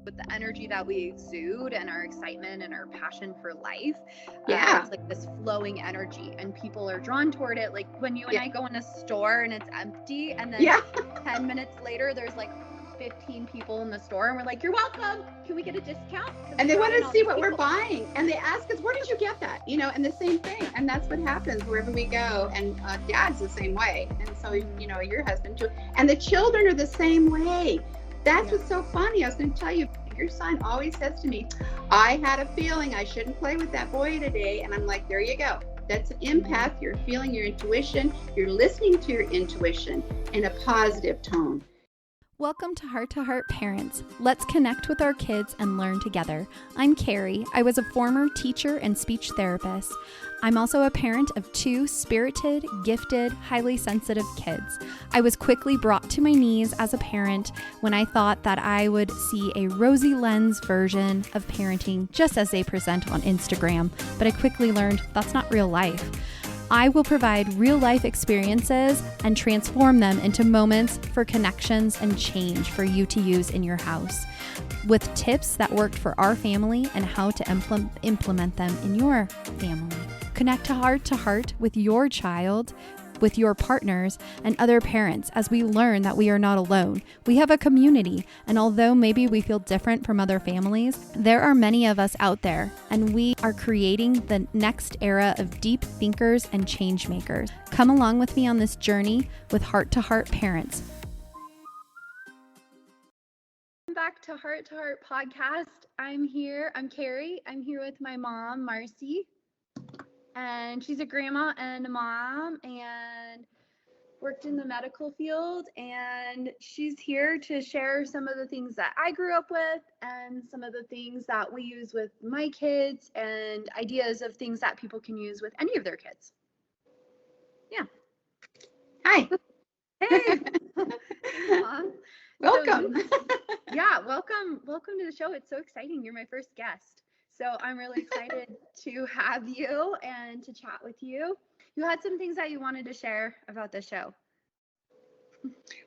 with the energy that we exude and our excitement and our passion for life. Yeah. It's like this flowing energy, and people are drawn toward it. Like when you and Yeah. I go in a store and it's empty, and then Yeah. 10 minutes later, there's like 15 people in the store, and we're like, "You're welcome. Can we get a discount? Because And we they brought want in to all see these what we're people." buying. And they ask us, where did you get that? And the same thing. And that's what happens wherever we go. And dad's the same way. And so, your husband too. And the children are the same way. That's what's so funny. I was going to tell you, your son always says to me, I had a feeling I shouldn't play with that boy today. And I'm like, there you go. That's an empath. You're feeling your intuition. You're listening to your intuition in a positive tone. Welcome to Heart Parents. Let's connect with our kids and learn together. I'm Carrie. I was a former teacher and speech therapist. I'm also a parent of 2 spirited, gifted, highly sensitive kids. I was quickly brought to my knees as a parent when I thought that I would see a rosy lens version of parenting just as they present on Instagram, but I quickly learned that's not real life. I will provide real-life experiences and transform them into moments for connections and change for you to use in your house, with tips that worked for our family and how to implement them in your family. Connect to heart with your child, with your partners and other parents as we learn that we are not alone. We have a community, and although maybe we feel different from other families, there are many of us out there, and we are creating the next era of deep thinkers and change makers. Come along with me on this journey with Heart Parents. Welcome back to Heart Podcast. I'm Carrie. I'm here with my mom, Marci. And she's a grandma and a mom and worked in the medical field. And she's here to share some of the things that I grew up with and some of the things that we use with my kids and ideas of things that people can use with any of their kids. Yeah. Hi. Hey. Hey, Mom. Welcome. Welcome to the show. It's so exciting. You're my first guest. So I'm really excited to have you and to chat with you. You had some things that you wanted to share about the show.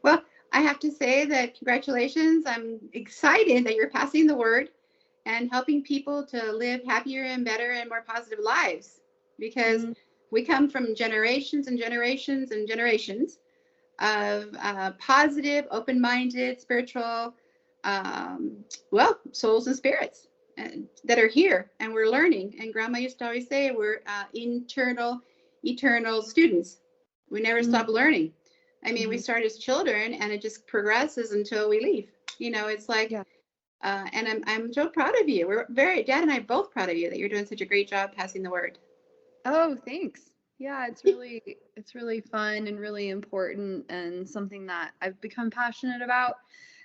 Well, I have to say that congratulations. I'm excited that you're passing the word and helping people to live happier and better and more positive lives, because we come from generations and generations and generations of positive, open-minded, spiritual, souls and spirits that are here, and we're learning. And Grandma used to always say we're eternal students. We never stop learning. I mean, we start as children, and it just progresses until we leave. It's like, and I'm so proud of you. Dad and I are both proud of you that you're doing such a great job passing the word. Oh, thanks. Yeah, it's really fun and really important, and something that I've become passionate about.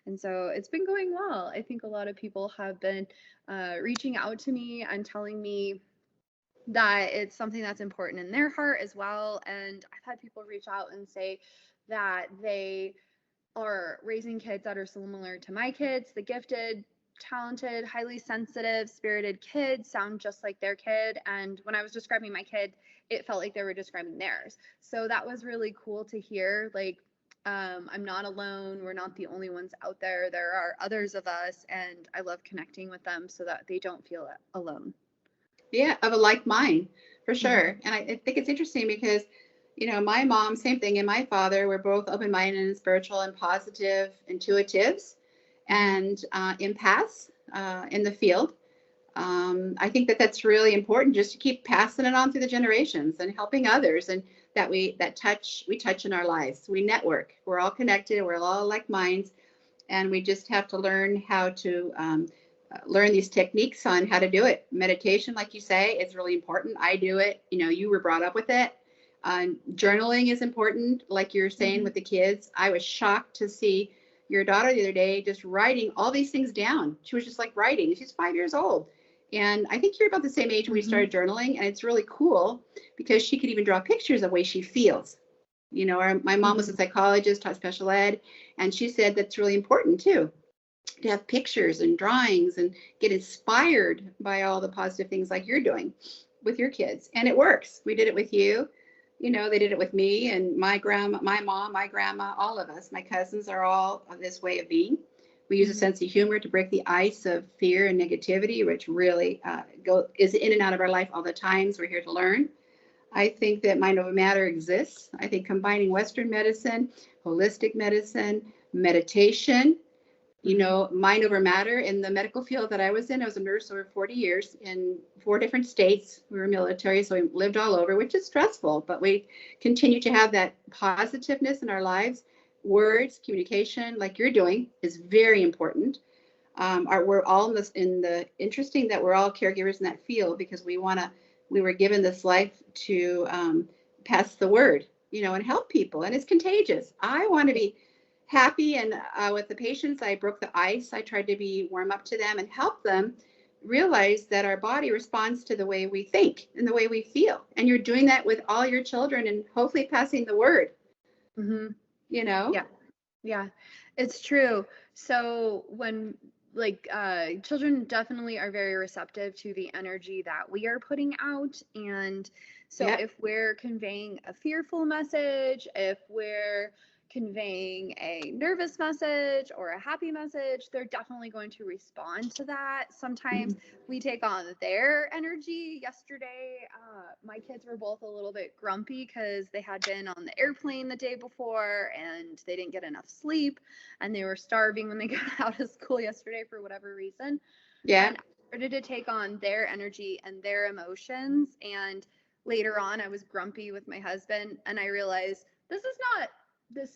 And so it's been going well. I think a lot of people have been reaching out to me and telling me that it's something that's important in their heart as well. And I've had people reach out and say that they are raising kids that are similar to my kids. The gifted, talented, highly sensitive, spirited kids sound just like their kid. And when I was describing my kid, it felt like they were describing theirs. So that was really cool to hear. Like, I'm not alone. We're not the only ones out there. There are others of us, and I love connecting with them so that they don't feel alone. Yeah, of a like mind, for sure. And I think it's interesting because, my mom, same thing, and my father were both open-minded and spiritual and positive intuitives and empaths in the field. I think that that's really important, just to keep passing it on through the generations and helping others, and that we touch in our lives. We network. We're all connected. We're all like minds, and we just have to learn how to learn these techniques on how to do it. Meditation, like you say, is really important. I do it. You were brought up with it. Journaling is important, like you're saying with the kids. I was shocked to see your daughter the other day just writing all these things down. She was just like writing. She's 5 years old. And I think you're about the same age when we started journaling. And it's really cool because she could even draw pictures of the way she feels. My mom was a psychologist, taught special ed, and she said that's really important too, to have pictures and drawings and get inspired by all the positive things like you're doing with your kids. And it works. We did it with you. They did it with me and my grandma, my mom, my grandma, all of us. My cousins are all of this way of being. We use a sense of humor to break the ice of fear and negativity, which really is in and out of our life all the times. We're here to learn. I think that mind over matter exists. I think combining Western medicine, holistic medicine, meditation, mind over matter in the medical field that I was in. I was a nurse over 40 years in 4 different states. We were military, so we lived all over, which is stressful, but we continue to have that positiveness in our lives. Words, communication, like you're doing, is very important. We're all interesting that we're all caregivers in that field, because we were given this life to pass the word, and help people, and it's contagious. I want to be happy, and with the patients, I broke the ice. I tried to warm up to them and help them realize that our body responds to the way we think and the way we feel. And you're doing that with all your children, and hopefully passing the word. Yeah, it's true. So when children definitely are very receptive to the energy that we are putting out. And so if we're conveying a fearful message, if we're conveying a nervous message or a happy message, they're definitely going to respond to that. Sometimes we take on their energy. Yesterday, my kids were both a little bit grumpy because they had been on the airplane the day before and they didn't get enough sleep, and they were starving when they got out of school yesterday for whatever reason. And I started to take on their energy and their emotions. And later on, I was grumpy with my husband, and I realized this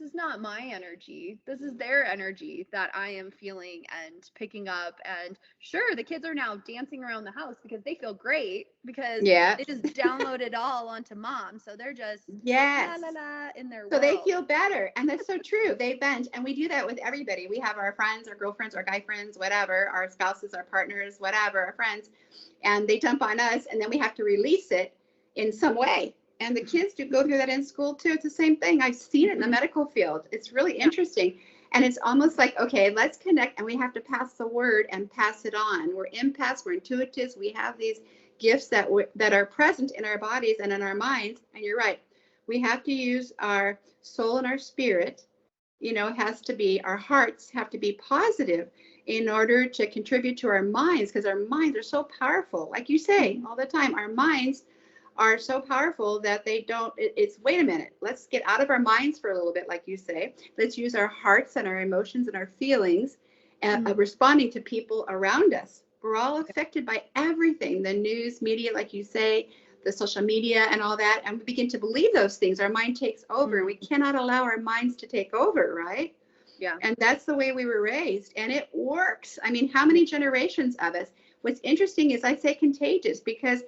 is not my energy. This is their energy that I am feeling and picking up. And sure, the kids are now dancing around the house because they feel great, because they just downloaded all onto mom. So they're just la la la in their world. So they feel better. And that's so true. They vent. And we do that with everybody. We have our friends, our girlfriends, our guy friends, whatever, our spouses, our partners, whatever, our friends, and they dump on us, and then we have to release it in some way. And the kids do go through that in school too. It's the same thing. I've seen it in the medical field. It's really interesting. And it's almost like, okay, let's connect, and we have to pass the word and pass it on. We're empaths, we're intuitives. We have these gifts that are present in our bodies and in our minds. And you're right. We have to use our soul and our spirit. Our hearts have to be positive in order to contribute to our minds, because our minds are so powerful. Like you say all the time, our minds are so powerful that it's wait a minute, let's get out of our minds for a little bit, like you say. Let's use our hearts and our emotions and our feelings responding to people around us. We're all affected by everything, the news, media, like you say, the social media and all that, and we begin to believe those things. Our mind takes over. We cannot allow our minds to take over, right? Yeah. And that's the way we were raised, and it works. I mean, how many generations of us? What's interesting is I say contagious, because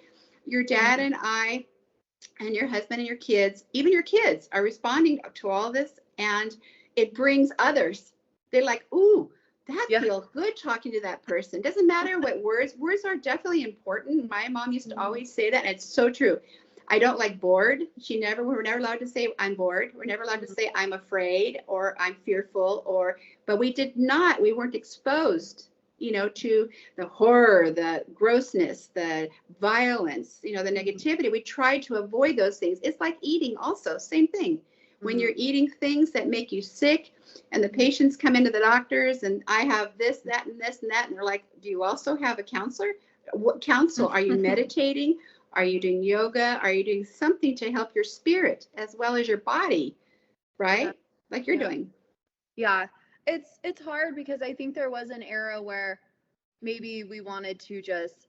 your dad and I and your husband and your kids, even your kids, are responding to all this, and it brings others. They're like, ooh, that feels good talking to that person. Doesn't matter what words are definitely important. My mom used to always say that, and it's so true. I don't like bored. We were never allowed to say I'm bored. We're never allowed to say I'm afraid or I'm fearful, but we weren't exposed to the horror, the grossness, the violence, the negativity. We try to avoid those things. It's like eating also, same thing. When you're eating things that make you sick, and the patients come into the doctors and I have this, that, and this and that, and they're like, do you also have a counselor? What counsel? Are you meditating? Are you doing yoga? Are you doing something to help your spirit as well as your body, right? Like you're doing. Yeah. It's hard, because I think there was an era where maybe we wanted to just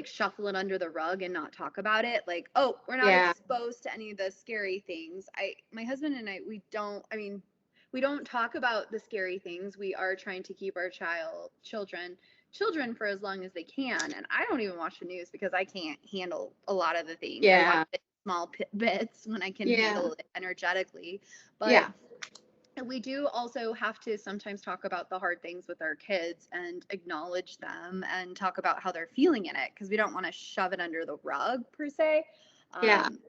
shuffle it under the rug and not talk about it. Like, oh, we're not exposed to any of the scary things. My husband and I, we don't talk about the scary things. We are trying to keep our children for as long as they can. And I don't even watch the news because I can't handle a lot of the things. I watch small bits when I can handle it energetically. But we do also have to sometimes talk about the hard things with our kids and acknowledge them and talk about how they're feeling in it, because we don't want to shove it under the rug per se.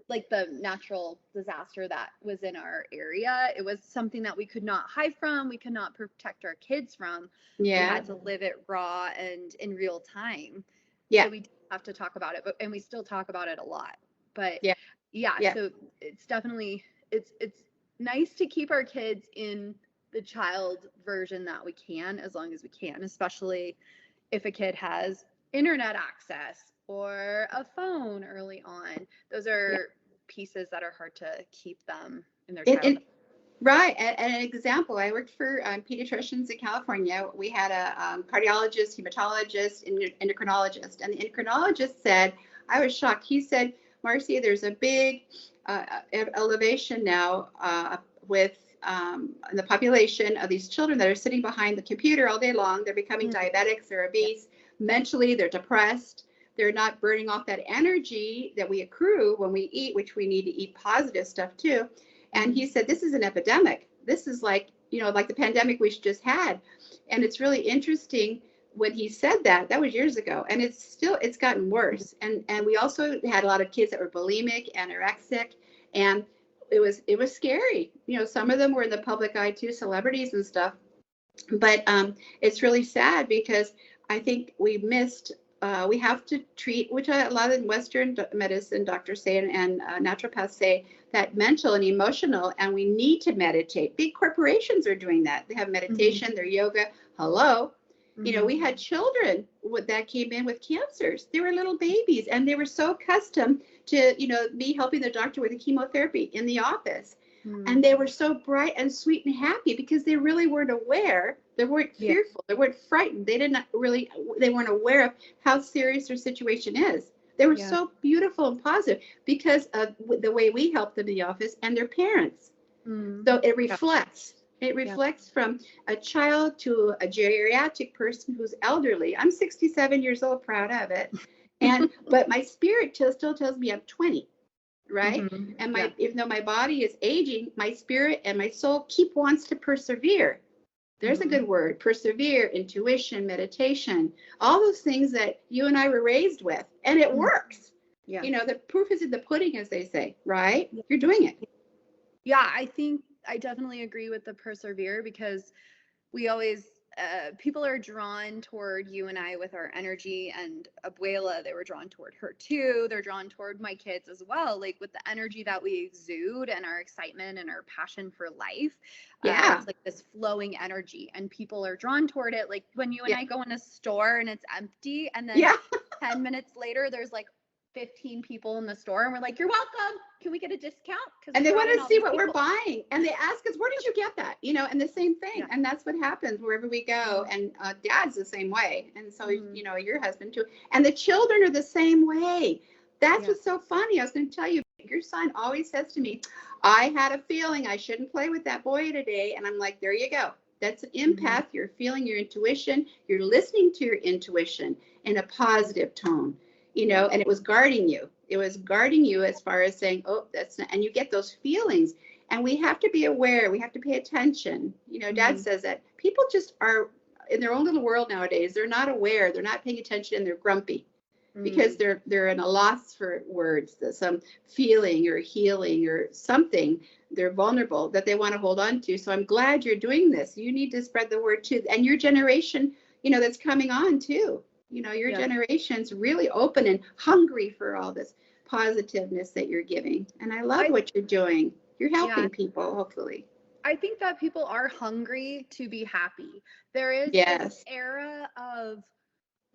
Like the natural disaster that was in our area, it was something that we could not hide from. We could not protect our kids from. We had to live it raw and in real time. So we have to talk about it, and we still talk about it a lot. But so it's definitely, it's nice to keep our kids in the child version that we can, as long as we can, especially if a kid has internet access or a phone early on. Those are pieces that are hard to keep them in their childhood. Right. And an example, I worked for pediatricians in California. We had a cardiologist, hematologist, endocrinologist. And the endocrinologist said, I was shocked. He said, Marci, there's a big elevation now with the population of these children that are sitting behind the computer all day long. They're becoming diabetics, they're obese, mentally, they're depressed. They're not burning off that energy that we accrue when we eat, which we need to eat positive stuff too. And he said, this is an epidemic. This is like, like the pandemic we just had. And it's really interesting when he said that was years ago. And it's gotten worse. And we also had a lot of kids that were bulimic, anorexic, and it was scary. Some of them were in the public eye too, celebrities and stuff. But it's really sad because I think we missed, we have to treat, which a lot of Western medicine doctors say and naturopaths say, that mental and emotional, and we need to meditate. Big corporations are doing that. They have meditation, their yoga. Hello. We had children that came in with cancers. They were little babies, and they were so accustomed to, me helping the doctor with the chemotherapy in the office. And they were so bright and sweet and happy because they really weren't aware. They weren't fearful. They weren't frightened. They weren't aware of how serious their situation is. They were so beautiful and positive because of the way we helped them in the office and their parents. So it reflects. It reflects from a child to a geriatric person who's elderly. I'm 67 years old, proud of it. But my spirit still tells me I'm 20. Right. And even though my body is aging, my spirit and my soul wants to persevere. There's a good word, persevere, intuition, meditation, all those things that you and I were raised with, and it works. Yeah. The proof is in the pudding, as they say, right? Yeah. You're doing it. Yeah, I think I definitely agree with the persevere because we always, people are drawn toward you and I with our energy, and Abuela, they were drawn toward her too. They're drawn toward my kids as well, like with the energy that we exude and our excitement and our passion for life. It's like this flowing energy, and people are drawn toward it. Like when you and I go in a store and it's empty, and then 10 minutes later, there's like 15 people in the store, and we're like, you're welcome. Can we get a discount? And they want to see what we're buying. And they ask us, where did you get that? And the same thing. Yeah. And that's what happens wherever we go. And dad's the same way. And so, your husband too. And the children are the same way. That's what's so funny. I was going to tell you, your son always says to me, I had a feeling I shouldn't play with that boy today. And I'm like, there you go. That's an empath. You're feeling your intuition. You're listening to your intuition in a positive tone. And it was guarding you. It was guarding you as far as saying, oh, that's not, and you get those feelings. And we have to be aware. We have to pay attention. Dad says that people just are in their own little world nowadays. They're not aware. They're not paying attention, and they're grumpy because they're in a loss for words, some feeling or healing or something. They're vulnerable that they want to hold on to. So I'm glad you're doing this. You need to spread the word too. And your generation, that's coming on too. Your generation's really open and hungry for all this positiveness that you're giving. And I love what you're doing. You're helping people, hopefully. I think that people are hungry to be happy. There is this era of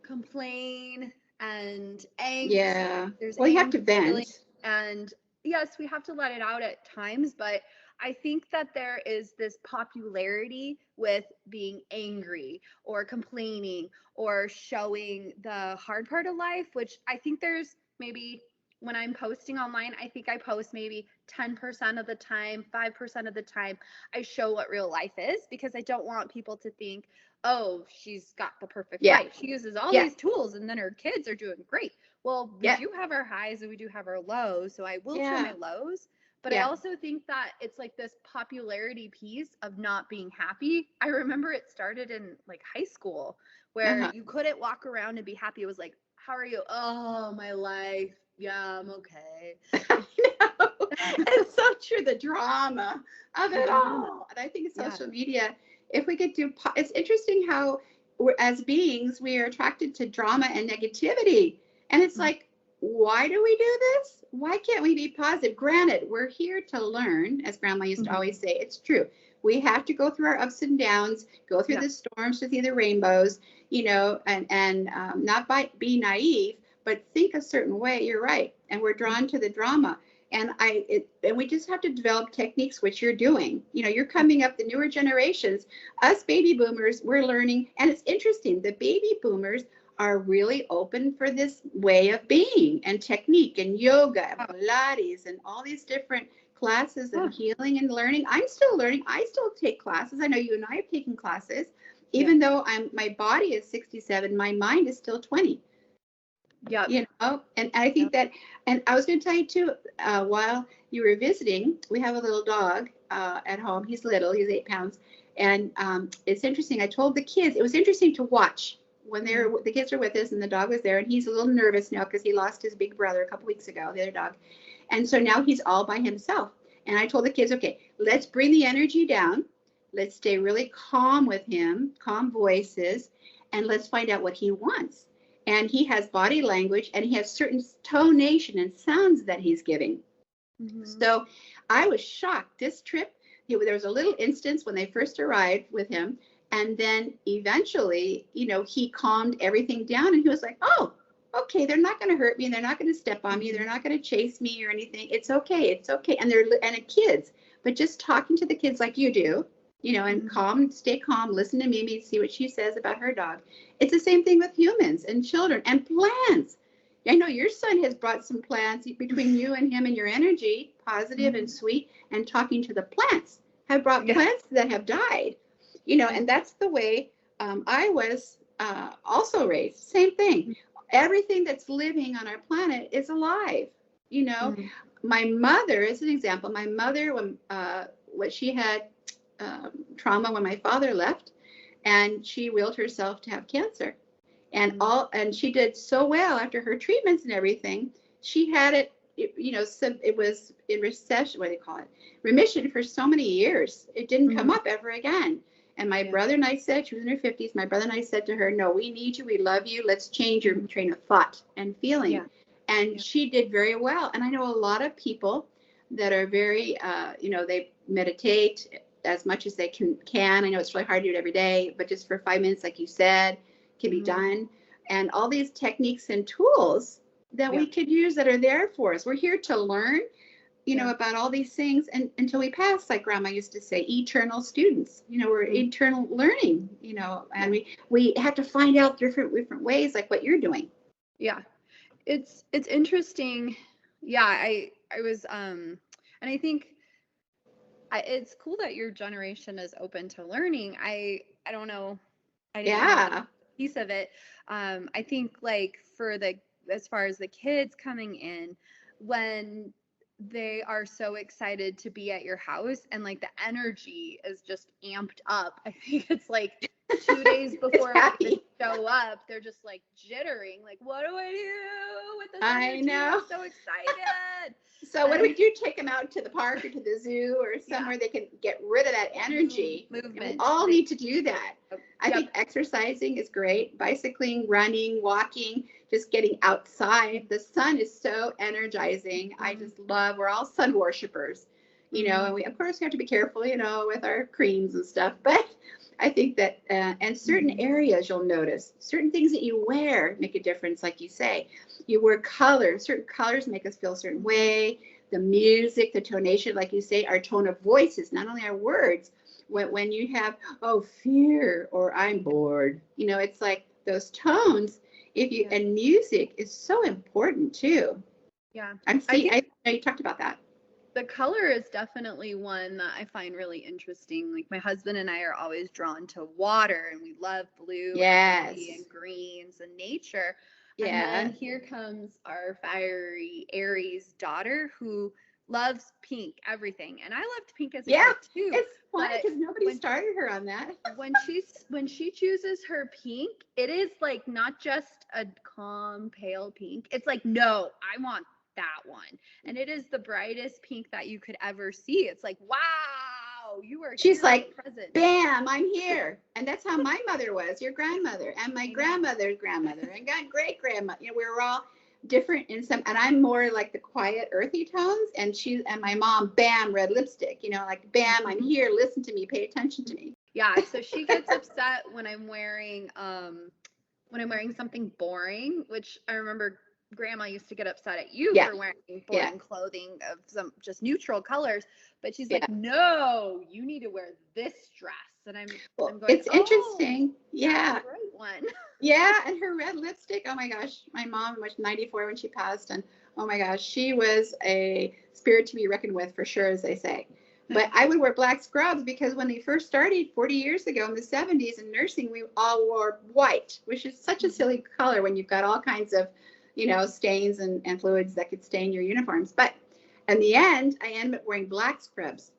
complain and angst. Yeah. You have to vent. And yes, we have to let it out at times, but I think that there is this popularity with being angry or complaining or showing the hard part of life, which I think there's maybe when I'm posting online, I think I post maybe 10% of the time, 5% of the time I show what real life is, because I don't want people to think, oh, she's got the perfect life. She uses all these tools and then her kids are doing great. Well, we do have our highs and we do have our lows. So I will show my lows. But I also think that it's like this popularity piece of not being happy. I remember it started in like high school where you couldn't walk around and be happy. It was like, how are you? Oh, my life. Yeah, I'm okay. It's so true. The drama of it all. And I think social media, if we could do, it's interesting how as beings, we are attracted to drama and negativity. And it's like, why do we do this? Why can't we be positive? Granted, we're here to learn, as Grandma used to always say. It's true. We have to go through our ups and downs, go through the storms to see the rainbows, and not be naive, but think a certain way. You're right. And we're drawn to the drama. And we just have to develop techniques, which you're doing. You're coming up, the newer generations, us baby boomers, we're learning. And it's interesting. The baby boomers are really open for this way of being and technique and yoga and Pilates and all these different classes of healing and learning. I'm still learning. I still take classes. I know you and I have taken classes, even though my body is 67, my mind is still 20. Yeah. And I think that, and I was going to tell you too, while you were visiting, we have a little dog at home. He's little, he's 8 pounds. And it's interesting. I told the kids, it was interesting to watch when the kids were with us and the dog was there, and he's a little nervous now because he lost his big brother a couple weeks ago, the other dog. And so now he's all by himself. And I told the kids, okay, let's bring the energy down. Let's stay really calm with him, calm voices, and let's find out what he wants. And he has body language, and he has certain tonation and sounds that he's giving. Mm-hmm. So I was shocked. This trip, there was a little instance when they first arrived with him. And then eventually, he calmed everything down, and he was like, oh, okay, they're not going to hurt me. They're not going to step on me. They're not going to chase me or anything. It's okay. It's okay. And kids, but just talking to the kids like you do, and calm, stay calm, listen to Mimi, see what she says about her dog. It's the same thing with humans and children and plants. I know your son has brought some plants between you and him, and your energy, positive and sweet, and talking to the plants have brought plants that have died, and that's the way I was also raised. Same thing. Everything that's living on our planet is alive. My mother, as an example, when she had trauma when my father left, and she willed herself to have cancer, and she did so well after her treatments and everything. She had it, it was in recession, what do they call it? Remission for so many years. It didn't come up ever again. And my brother and I said, she was in her 50s. My brother and I said to her, no, we need you. We love you. Let's change your train of thought and feeling. Yeah. And she did very well. And I know a lot of people that are very, they meditate as much as they can. I know it's really hard to do it every day, but just for 5 minutes, like you said, can be done. And all these techniques and tools that we could use that are there for us. We're here to learn, about all these things, and until we pass, like Grandma used to say, eternal students. We're eternal learning, and we have to find out different ways, like what you're doing. Yeah, it's interesting. Yeah, I was and I think it's cool that your generation is open to learning. I don't know. I didn't know the piece of it. I think like as far as the kids coming in, when they are so excited to be at your house and like the energy is just amped up. I think it's like 2 days before they show up, they're just like jittering, like, what do I do with this energy? I know. I'm so excited. So what do we do? Take them out to the park or to the zoo or somewhere they can get rid of that energy. Movement. We all need to do that. I think exercising is great. Bicycling, running, walking, just getting outside. The sun is so energizing. I just love, we're all sun worshipers, and we, of course, have to be careful, with our creams and stuff. But I think that, and certain areas you'll notice, certain things that you wear make a difference, like you say. You wear colors. Certain colors make us feel a certain way. The music, the tonation, like you say, our tone of voices, not only our words. When you have, fear or I'm bored, it's like those tones. And music is so important too. Yeah. I know you talked about that. The color is definitely one that I find really interesting. Like my husband and I are always drawn to water, and we love blue and greens and nature. Yeah. And then here comes our fiery Aries daughter who loves pink, everything. And I loved pink as a kid too. It's funny because nobody started her on that. when she chooses her pink, it is like not just a calm, pale pink. It's like, no, I want that one. And it is the brightest pink that you could ever see. It's like, wow, you are She's like, present. Bam, I'm here. And that's how my mother was, your grandmother, and my grandmother's grandmother, and great grandma. We were all different in some, and I'm more like the quiet, earthy tones. And my mom, bam, red lipstick, like bam, I'm here, listen to me, pay attention to me. Yeah. So she gets upset when I'm wearing something boring, which I remember grandma used to get upset at you for wearing boring clothing of some just neutral colors, but she's like, no, you need to wear this dress. And I'm going, it's interesting. Yeah. That's the right one. Yeah. And her red lipstick, oh my gosh, my mom was 94 when she passed. And oh my gosh, she was a spirit to be reckoned with, for sure, as they say. But I would wear black scrubs because when they first started 40 years ago in the 70s in nursing, we all wore white, which is such a silly color when you've got all kinds of, stains and fluids that could stain your uniforms. But in the end, I ended up wearing black scrubs.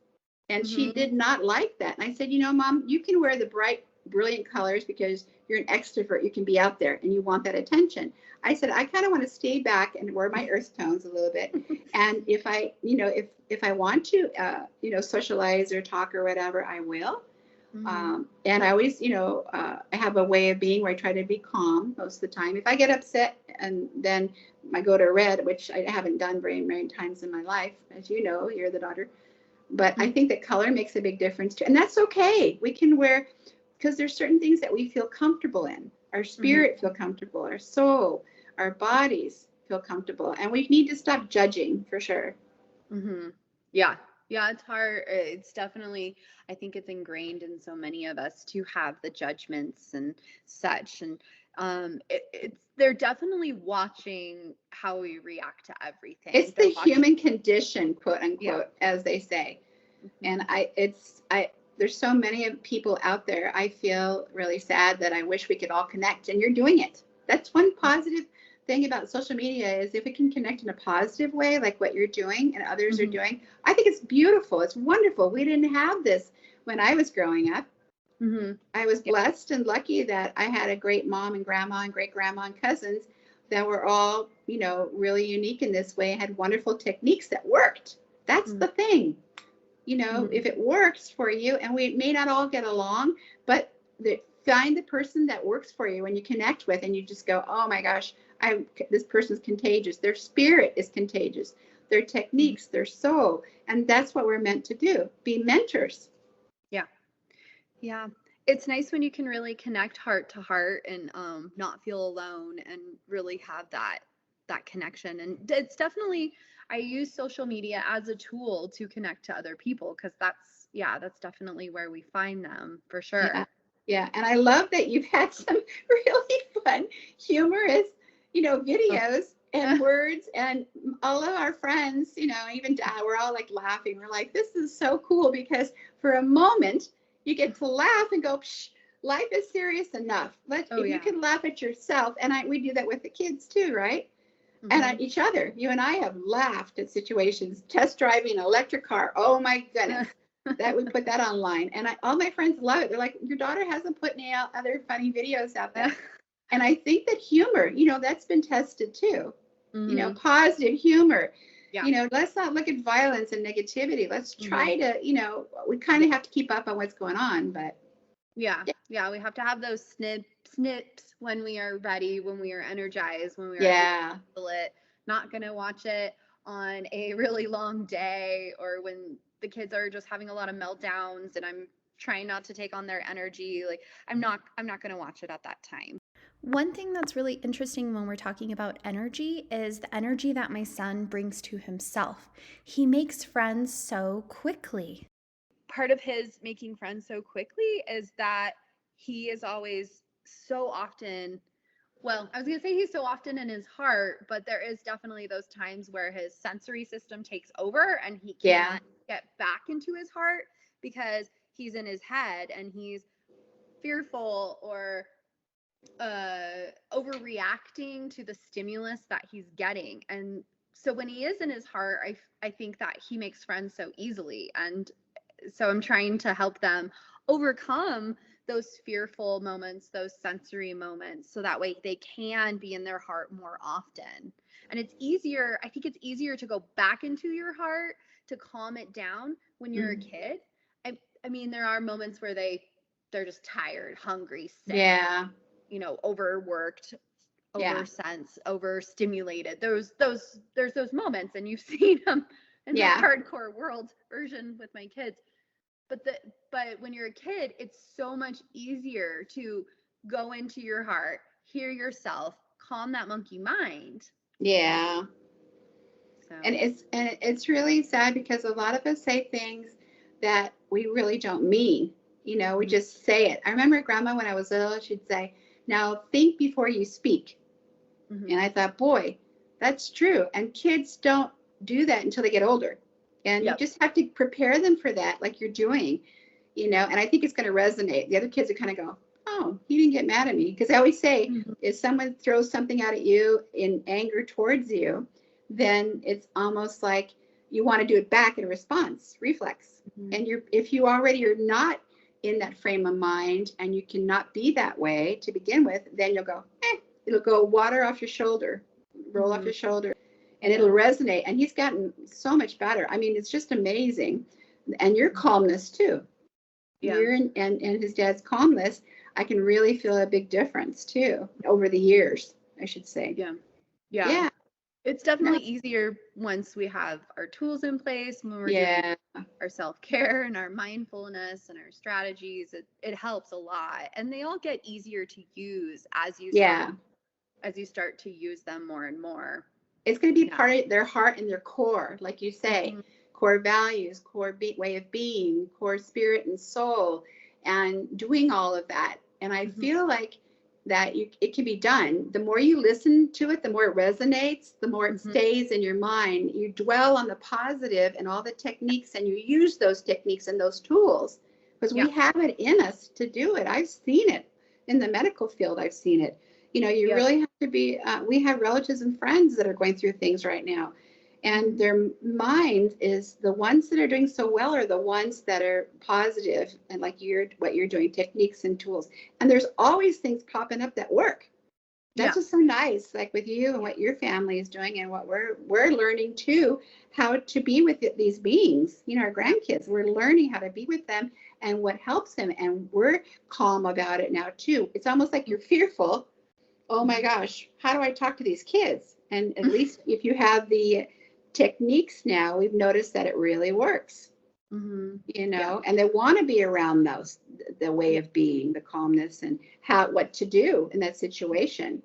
And she did not like that. And I said, Mom, you can wear the bright, brilliant colors because you're an extrovert. You can be out there and you want that attention. I said, I kind of want to stay back and wear my earth tones a little bit. And if I, if I want to, socialize or talk or whatever, I will. And I always, I have a way of being where I try to be calm most of the time. If I get upset and then I go to red, which I haven't done very many times in my life, as you know, you're the daughter. But I think that color makes a big difference too. And that's okay. We can wear, because there's certain things that we feel comfortable in. Our spirit feel comfortable, our soul, our bodies feel comfortable. And we need to stop judging, for sure. Yeah. Yeah, it's hard. It's definitely, I think it's ingrained in so many of us to have the judgments and such. And they're definitely watching how we react to everything. It's the human condition, quote unquote, as they say. And there's so many people out there. I feel really sad that I wish we could all connect, and you're doing it. That's one positive thing about social media, is if it can connect in a positive way, like what you're doing and others are doing. I think it's beautiful. It's wonderful. We didn't have this when I was growing up. I was blessed and lucky that I had a great mom and grandma and great grandma and cousins that were all, really unique in this way, had wonderful techniques that worked. That's the thing. If it works for you, and we may not all get along, but find the person that works for you and you connect with, and you just go, oh my gosh, this person's contagious. Their spirit is contagious. Their techniques, their soul. And that's what we're meant to do, be mentors. Yeah. It's nice when you can really connect heart to heart and not feel alone and really have that connection. And it's definitely, I use social media as a tool to connect to other people, because that's definitely where we find them, for sure. Yeah. And I love that you've had some really fun, humorous, videos and words, and all of our friends, even Dad, we're all like laughing. We're like, this is so cool, because for a moment you get to laugh and go, psh, life is serious enough. You can laugh at yourself. And we do that with the kids too, right? And at each other. You and I have laughed at situations, test driving an electric car. Oh my goodness. That we put that online. And all my friends love it. They're like, your daughter hasn't put any other funny videos out there. And I think that humor, that's been tested too. Positive humor. Yeah. Let's not look at violence and negativity. Let's try to, we kind of have to keep up on what's going on, but. Yeah. We have to have those snips when we are ready, when we are energized, when we are lit. Not going to watch it on a really long day, or when the kids are just having a lot of meltdowns and I'm trying not to take on their energy. Like I'm not going to watch it at that time. One thing that's really interesting when we're talking about energy is the energy that my son brings to himself. He makes friends so quickly. Part of his making friends so quickly is that he is always so often, well, I was going to say he's so often in his heart, but there is definitely those times where his sensory system takes over and he can't get back into his heart because he's in his head and he's fearful or overreacting to the stimulus that he's getting. And so when he is in his heart, I think that he makes friends so easily. And so I'm trying to help them overcome those fearful moments, those sensory moments, so that way they can be in their heart more often. And it's easier, I think it's easier to go back into your heart, to calm it down when you're a kid. I mean, there are moments where they're just tired, hungry, sick, overworked, Yeah. overstimulated. There's those moments, and you've seen them in the Yeah. hardcore world version with my kids. But when you're a kid, it's so much easier to go into your heart, hear yourself, calm that monkey mind. Yeah. So And it's really sad because a lot of us say things that we really don't mean. We Mhm. just say it. I remember grandma when I was little, she'd say, "Now think before you speak." And I thought, boy, that's true. And kids don't do that until they get older. And you Yep. just have to prepare them for that, like you're doing, and I think it's going to resonate. The other kids are kind of go, "Oh, he didn't get mad at me." Because I always say, Mhm. if someone throws something out at you in anger towards you, then it's almost like you want to do it back in response, reflex. Mhm. And if you already are not in that frame of mind and you cannot be that way to begin with, then you'll go, it'll go water off your shoulder, roll off Mhm. your shoulder, and it'll resonate. And he's gotten so much better. I mean, it's just amazing. And your calmness too. Yeah. Your and his dad's calmness, I can really feel a big difference too over the years, I should say. Yeah. Yeah. Yeah. It's definitely easier once we have our tools in place, when we're doing our self-care and our mindfulness and our strategies. It helps a lot. And they all get easier to use as you start to use them more and more. It's going to be part of their heart and their core, like you say, core values, core way of being, core spirit and soul, and doing all of that. And I feel like that it can be done. The more you listen to it, the more it resonates, the more it stays in your mind. You dwell on the positive and all the techniques, and you use those techniques and those tools because we have it in us to do it. I've seen it in the medical field. I've seen it. You really have to be, we have relatives and friends that are going through things right now. And their mind is, the ones that are doing so well are the ones that are positive and like what you're doing, techniques and tools. And there's always things popping up that work. That's just so nice, like with you and what your family is doing and what we're learning too, how to be with these beings, our grandkids. We're learning how to be with them and what helps them. And we're calm about it now too. It's almost like you're fearful. Oh my gosh, how do I talk to these kids? And at least if you have the techniques now, we've noticed that it really works, and they want to be around the way of being, the calmness and what to do in that situation.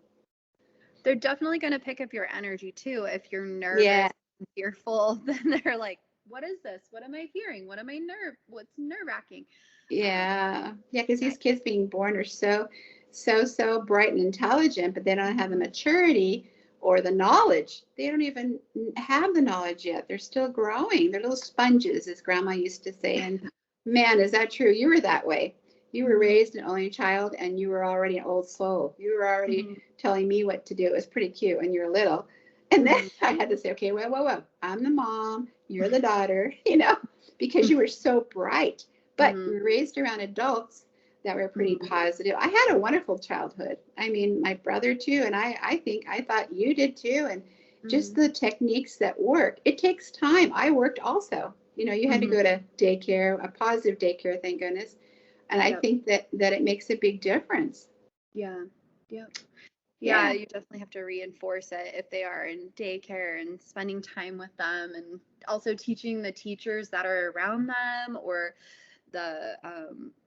They're definitely going to pick up your energy too. If you're nervous and fearful, then they're like, what is this? What am I hearing? What's nerve-wracking? Yeah. Because these kids being born are so bright and intelligent, but they don't have the maturity or the knowledge. They don't even have the knowledge yet. They're still growing. They're little sponges, as Grandma used to say. And man, is that true? You were that way. You were raised an only child, and you were already an old soul. You were already telling me what to do. It was pretty cute when you were little. And then I had to say, okay, whoa. I'm the mom. You're the daughter, because you were so bright. But we were raised around adults that were pretty positive. I had a wonderful childhood. I mean, my brother too. And I thought you did too. And just the techniques that work. It takes time. I worked also. You had to go to daycare, a positive daycare, thank goodness. And I think that it makes a big difference. Yeah. Yeah, you definitely have to reinforce it if they are in daycare, and spending time with them, and also teaching the teachers that are around them or the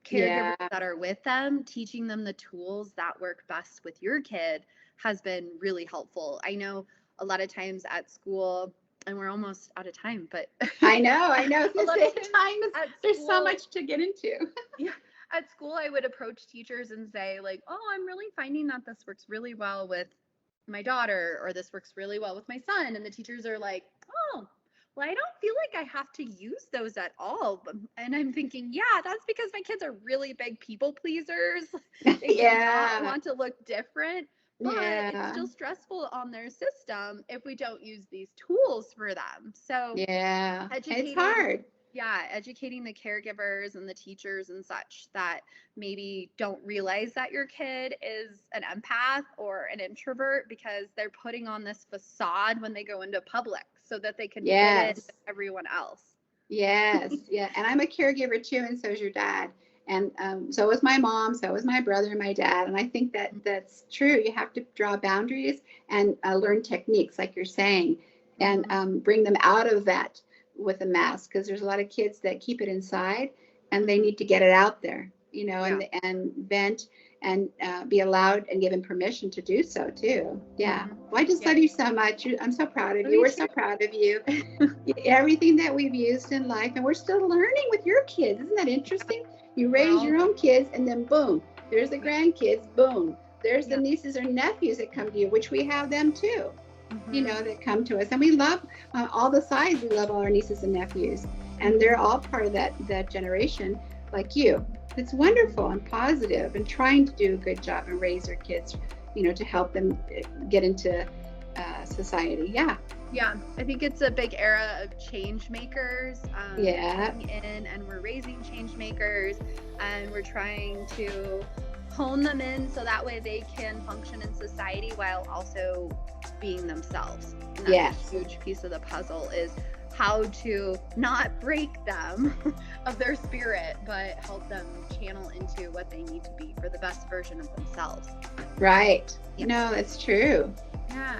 caregivers that are with them, teaching them the tools that work best with your kid has been really helpful. I know a lot of times at school, and we're almost out of time, but I know. There's so much to get into. At school, I would approach teachers and say, like, oh, I'm really finding that this works really well with my daughter, or this works really well with my son. And the teachers are like, oh, well, I don't feel like I have to use those at all. And I'm thinking, yeah, that's because my kids are really big people pleasers. They do not want to look different, but it's still stressful on their system if we don't use these tools for them. So it's hard. Educating the caregivers and the teachers and such that maybe don't realize that your kid is an empath or an introvert, because they're putting on this facade when they go into public so that they can fit in with everyone else. And I'm a caregiver too, and so is your dad. And so was my mom, so was my brother and my dad. And I think that that's true. You have to draw boundaries and learn techniques, like you're saying, and bring them out of that with a mask, because there's a lot of kids that keep it inside and they need to get it out there, you know, and vent and be allowed and given permission to do so too. Yeah. Well, I just love you so much. I'm so proud of you. We're so proud of you. Everything that we've used in life, and we're still learning with your kids. Isn't that interesting? You raise your own kids, and then boom, there's the grandkids. Boom, there's the nieces or nephews that come to you, which we have them too. You know, that come to us, and we love all the sides. We love all our nieces and nephews, and they're all part of that generation, like you. It's wonderful and positive, and trying to do a good job and raise their kids, you know, to help them get into society. Yeah, I think it's a big era of change makers. Coming in, and we're raising change makers, and we're trying to hone them in so that way they can function in society while also being themselves. And that's a huge piece of the puzzle, is how to not break them of their spirit, but help them channel into what they need to be for the best version of themselves. Right. No, that's true. Yeah.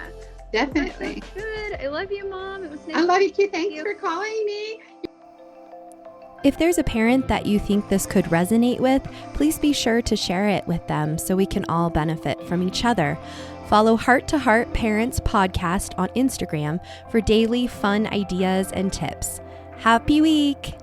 Definitely. That's good. I love you, Mom. It was nice. I love you too. Thanks for calling me. If there's a parent that you think this could resonate with, please be sure to share it with them so we can all benefit from each other. Follow Heart to Heart Parents Podcast on Instagram for daily fun ideas and tips. Happy week!